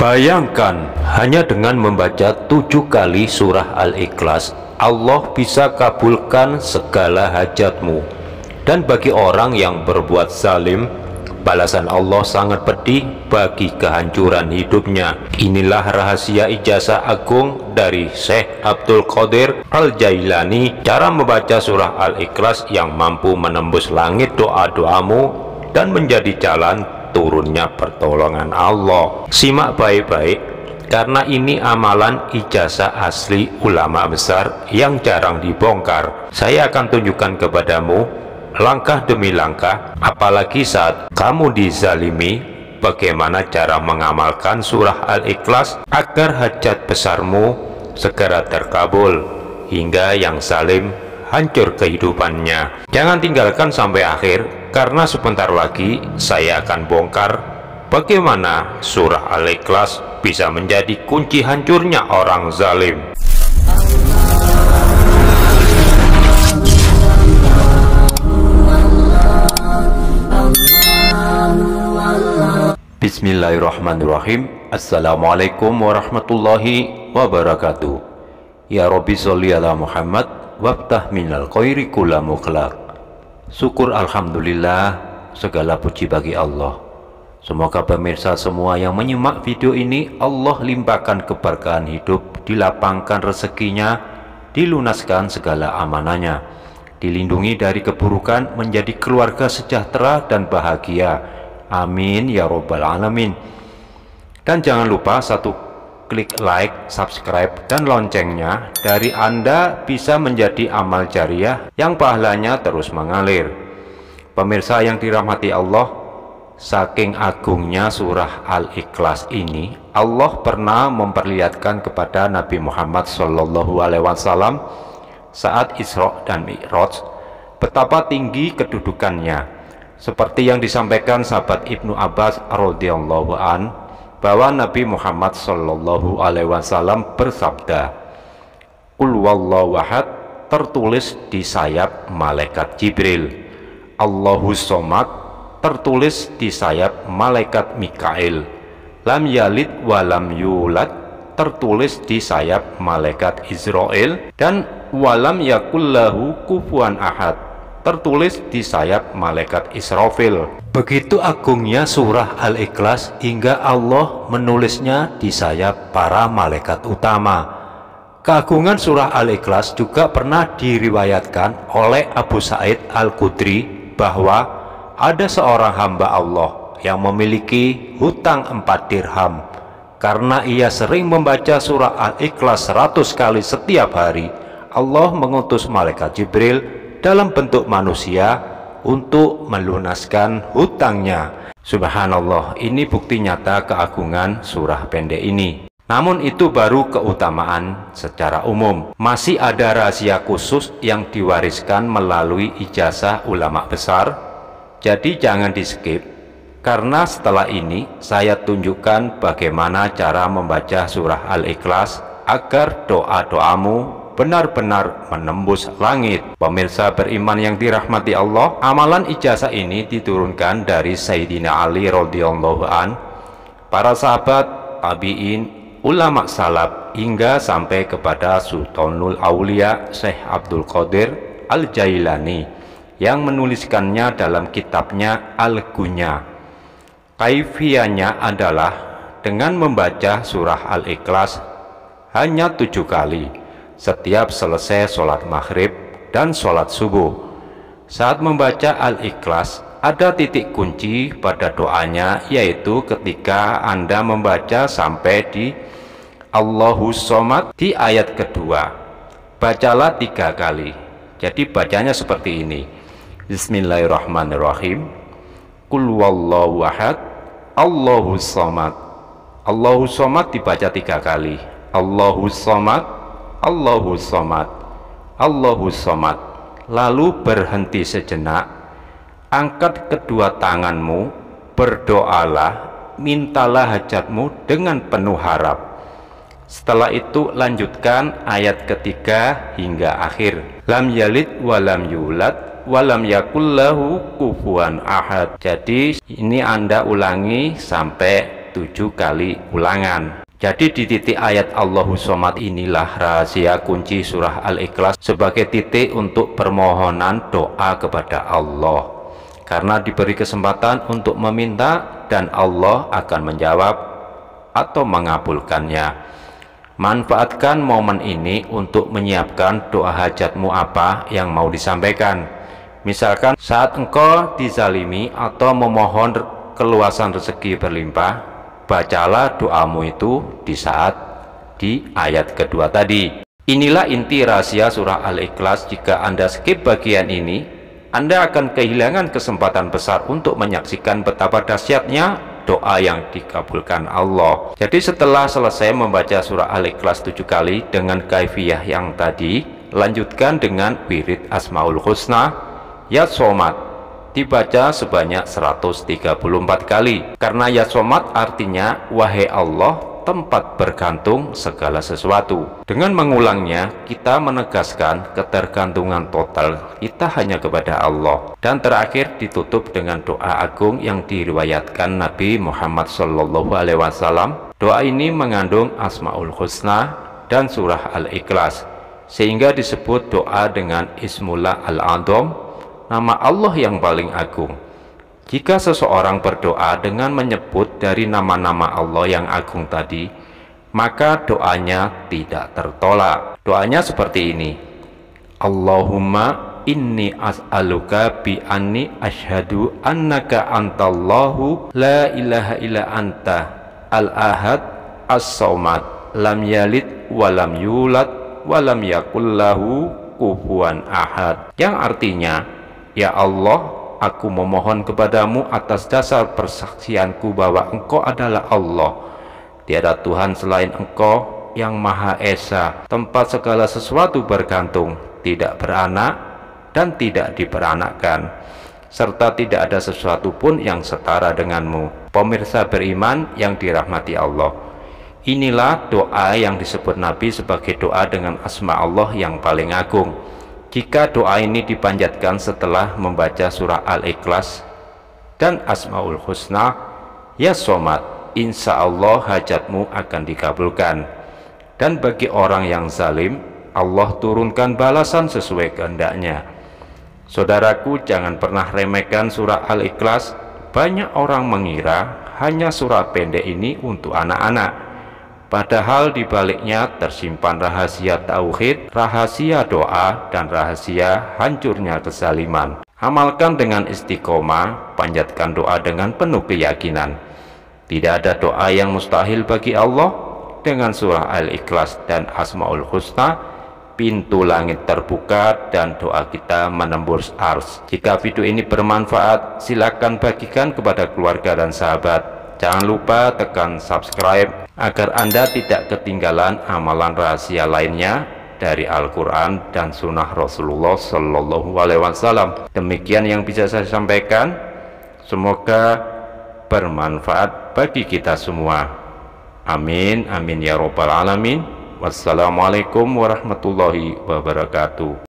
Bayangkan, hanya dengan membaca 7 kali surah Al-Ikhlas, Allah bisa kabulkan segala hajatmu. Dan bagi orang yang berbuat zalim, balasan Allah sangat pedih bagi kehancuran hidupnya. Inilah rahasia ijazah agung dari Syekh Abdul Qadir Al-Jailani, cara membaca surah Al-Ikhlas yang mampu menembus langit doa-doamu dan menjadi jalan turunnya pertolongan Allah. Simak baik-baik, karena ini amalan ijazah asli ulama besar yang jarang dibongkar. Saya akan tunjukkan kepadamu langkah demi langkah, apalagi saat kamu dizalimi, bagaimana cara mengamalkan surah Al-Ikhlas agar hajat besarmu segera terkabul, hingga yang zalim hancur kehidupannya. Jangan tinggalkan sampai akhir, karena sebentar lagi saya akan bongkar bagaimana surah Al-Ikhlas bisa menjadi kunci hancurnya orang zalim. Bismillahirrahmanirrahim. Assalamualaikum warahmatullahi wabarakatuh. Ya Rabbi sholli ala Muhammad wabtah minal khairi kulla mukhlaq. Syukur alhamdulillah, segala puji bagi Allah. Semoga pemirsa semua yang menyimak video ini Allah limpahkan keberkahan hidup, dilapangkan rezekinya, dilunaskan segala amanahnya, dilindungi dari keburukan, menjadi keluarga sejahtera dan bahagia. Amin ya robbal alamin. Dan jangan lupa klik like, subscribe, dan loncengnya. Dari Anda bisa menjadi amal jariah yang pahalanya terus mengalir. Pemirsa yang dirahmati Allah, saking agungnya surah Al-Ikhlas ini, Allah pernah memperlihatkan kepada Nabi Muhammad SAW saat Isra dan Mi'raj betapa tinggi kedudukannya, seperti yang disampaikan sahabat Ibnu Abbas radhiyallahu an, bahwa Nabi Muhammad SAW bersabda, "Qul wallahu ahad" tertulis di sayap malaikat Jibril, "Allahus somad" tertulis di sayap malaikat Mikail, "Lam yalid walam yulad" tertulis di sayap malaikat Israel, dan "Walam yakullahu kufuwan ahad" tertulis di sayap malaikat Israfil. Begitu agungnya surah Al-Ikhlas hingga Allah menulisnya di sayap para malaikat utama. Keagungan surah Al-Ikhlas juga pernah diriwayatkan oleh Abu Sa'id Al-Khudri bahwa ada seorang hamba Allah yang memiliki hutang 4 dirham. Karena ia sering membaca surah Al-Ikhlas 100 kali setiap hari, Allah mengutus malaikat Jibril dalam bentuk manusia untuk melunaskan hutangnya. Subhanallah, ini bukti nyata keagungan surah pendek ini. Namun itu baru keutamaan secara umum. Masih ada rahasia khusus yang diwariskan melalui ijazah ulama besar. Jadi jangan di skip, karena setelah ini saya tunjukkan bagaimana cara membaca surah Al-Ikhlas agar doa-doamu benar-benar menembus langit. Pemirsa beriman yang dirahmati Allah, amalan ijazah ini diturunkan dari Sayyidina Ali radhiyallahu an, para sahabat, tabi'in, ulama salaf, hingga sampai kepada Sultanul Aulia Syekh Abdul Qadir Al-Jailani yang menuliskannya dalam kitabnya Al-Gunya. Kaifiyahnya adalah dengan membaca surah Al-Ikhlas hanya 7 kali setiap selesai sholat maghrib dan sholat subuh. Saat membaca Al-Ikhlas, ada titik kunci pada doanya, yaitu ketika Anda membaca sampai di Allahus somad di ayat kedua. Bacalah 3 kali. Jadi bacanya seperti ini: Bismillahirrahmanirrahim. Qul wallahu ahad, Allahus somad. Allahus somad dibaca 3 kali. Allahus somad, Allahus somad, Allahus somad. Lalu berhenti sejenak, angkat kedua tanganmu, berdoalah, mintalah hajatmu dengan penuh harap. Setelah itu lanjutkan ayat ketiga hingga akhir. Lam yalid walam yulad walam yakullahu kufuwan ahad. Jadi ini Anda ulangi sampai 7 kali ulangan. Jadi di titik ayat Allahus Shomad inilah rahasia kunci surah Al-Ikhlas sebagai titik untuk permohonan doa kepada Allah. Karena diberi kesempatan untuk meminta dan Allah akan menjawab atau mengabulkannya. Manfaatkan momen ini untuk menyiapkan doa hajatmu apa yang mau disampaikan. Misalkan saat engkau dizalimi atau memohon keluasan rezeki berlimpah, bacalah doamu itu di ayat kedua tadi. Inilah inti rahasia surah Al-Ikhlas. Jika Anda skip bagian ini, Anda akan kehilangan kesempatan besar untuk menyaksikan betapa dahsyatnya doa yang dikabulkan Allah. Jadi setelah selesai membaca surah Al-Ikhlas 7 kali dengan kaifiyah yang tadi, lanjutkan dengan wirid Asmaul Husna Ya Shomad, dibaca sebanyak 134 kali. Karena Ya Shomad artinya wahai Allah, tempat bergantung segala sesuatu. Dengan mengulangnya, kita menegaskan ketergantungan total kita hanya kepada Allah. Dan terakhir ditutup dengan doa agung yang diriwayatkan Nabi Muhammad SAW. Doa ini mengandung Asmaul Husna dan surah Al-Ikhlas, sehingga disebut doa dengan Ismullah Al-Adham, nama Allah yang paling agung. Jika seseorang berdoa dengan menyebut dari nama-nama Allah yang agung tadi, maka doanya tidak tertolak. Doanya seperti ini: Allahumma inni as'aluka bi anni asyhadu annaka antallahu la ilaha illa anta al-ahad as-somad lam yalid walam yulad walam yakullahu kufuwan ahad. Yang artinya, ya Allah, aku memohon kepadamu atas dasar persaksianku bahwa Engkau adalah Allah, tiada Tuhan selain Engkau yang Maha Esa, tempat segala sesuatu bergantung, tidak beranak dan tidak diperanakkan, serta tidak ada sesuatu pun yang setara denganmu. Pemirsa beriman yang dirahmati Allah, inilah doa yang disebut Nabi sebagai doa dengan asma Allah yang paling agung. Jika doa ini dipanjatkan setelah membaca surah Al-Ikhlas dan Asmaul Husna Ya Shomad, insya Allah hajatmu akan dikabulkan. Dan bagi orang yang zalim, Allah turunkan balasan sesuai kehendaknya. Saudaraku, jangan pernah remehkan surah Al-Ikhlas. Banyak orang mengira hanya surah pendek ini untuk anak-anak, padahal di baliknya tersimpan rahasia tauhid, rahasia doa, dan rahasia hancurnya kezaliman. Amalkan dengan istiqomah, panjatkan doa dengan penuh keyakinan. Tidak ada doa yang mustahil bagi Allah. Dengan surah Al-Ikhlas dan Asmaul Husna, pintu langit terbuka dan doa kita menembus ars. Jika video ini bermanfaat, silakan bagikan kepada keluarga dan sahabat. Jangan lupa tekan subscribe agar Anda tidak ketinggalan amalan rahasia lainnya dari Al-Quran dan Sunnah Rasulullah SAW. Demikian yang bisa saya sampaikan. Semoga bermanfaat bagi kita semua. Amin, amin ya robbal alamin. Wassalamualaikum warahmatullahi wabarakatuh.